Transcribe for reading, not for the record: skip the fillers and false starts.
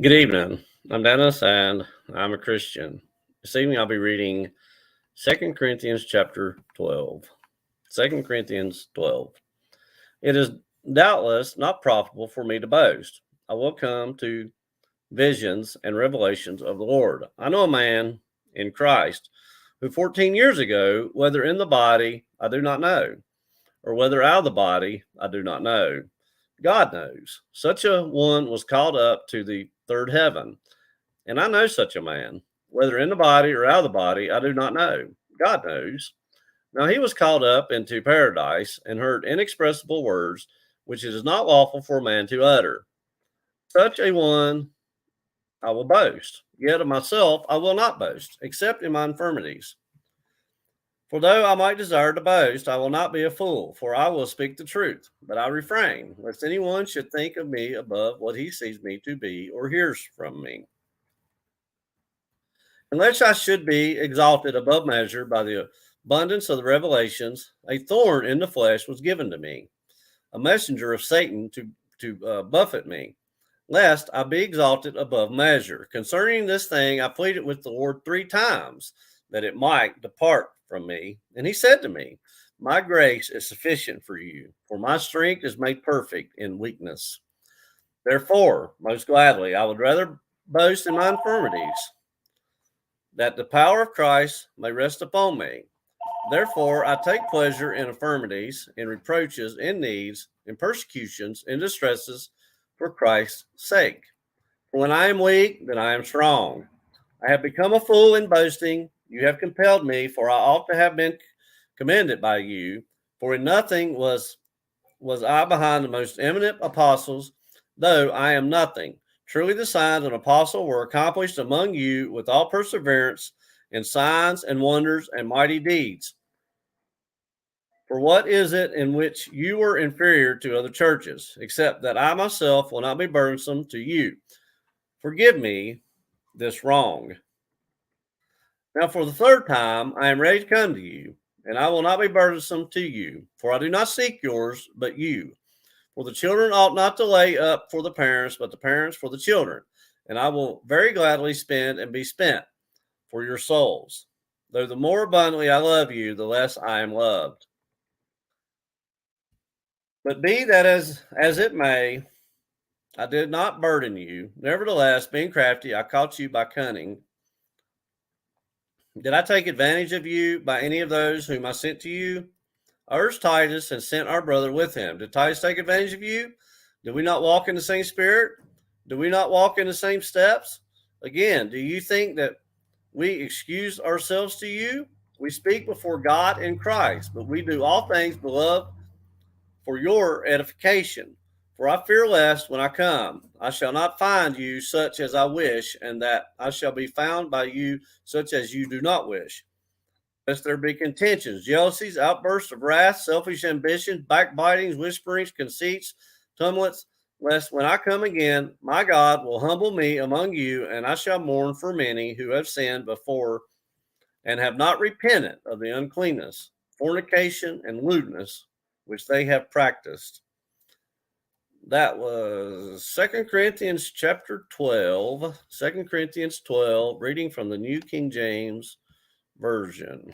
Good evening. I'm Dennis and I'm a Christian. This evening I'll be reading 2 Corinthians chapter 12. 2 Corinthians 12. It is doubtless not profitable for me to boast. I will come to visions and revelations of the Lord. I know a man in Christ who 14 years ago, whether in the body, I do not know, or whether out of the body, I do not know. God knows. Such a one was called up to the third heaven. And I know such a man, whether in the body or out of the body, I do not know. God knows. Now he was called up into paradise and heard inexpressible words, which it is not lawful for a man to utter. Such a one I will boast. Yet of myself I will not boast, except in my infirmities. For though I might desire to boast, I will not be a fool, for I will speak the truth. But I refrain, lest anyone should think of me above what he sees me to be or hears from me. Unless I should be exalted above measure by the abundance of the revelations, a thorn in the flesh was given to me, a messenger of Satan to buffet me, lest I be exalted above measure. Concerning this thing, I pleaded with the Lord 3 times that it might depart from me. And he said to me, my grace is sufficient for you, for my strength is made perfect in weakness. Therefore, most gladly, I would rather boast in my infirmities, that the power of Christ may rest upon me. Therefore, I take pleasure in infirmities, in reproaches, in needs, in persecutions, in distresses, for Christ's sake. For when I am weak, then I am strong. I have become a fool in boasting. You have compelled me, for I ought to have been commended by you. For in nothing was I behind the most eminent apostles, though I am nothing. Truly, the signs of an apostle were accomplished among you with all perseverance and signs and wonders and mighty deeds. For what is it in which you were inferior to other churches, except that I myself will not be burdensome to you? Forgive me this wrong. Now, for the third time, I am ready to come to you, and I will not be burdensome to you, for I do not seek yours, but you. For the children ought not to lay up for the parents, but the parents for the children. And I will very gladly spend and be spent for your souls. Though the more abundantly I love you, the less I am loved. But be that as it may, I did not burden you. Nevertheless, being crafty, I caught you by cunning. Did I take advantage of you by any of those whom I sent to you? I urged Titus and sent our brother with him. Did Titus take advantage of you? Did we not walk in the same spirit? Do we not walk in the same steps? Again, do you think that we excuse ourselves to you? We speak before God in Christ, but we do all things, beloved, for your edification. For I fear lest when I come, I shall not find you such as I wish, and that I shall be found by you such as you do not wish. Lest there be contentions, jealousies, outbursts of wrath, selfish ambitions, backbitings, whisperings, conceits, tumults, lest when I come again, my God will humble me among you, and I shall mourn for many who have sinned before and have not repented of the uncleanness, fornication, and lewdness which they have practiced. That was 2 Corinthians chapter 12, 2 Corinthians 12, reading from the New King James Version.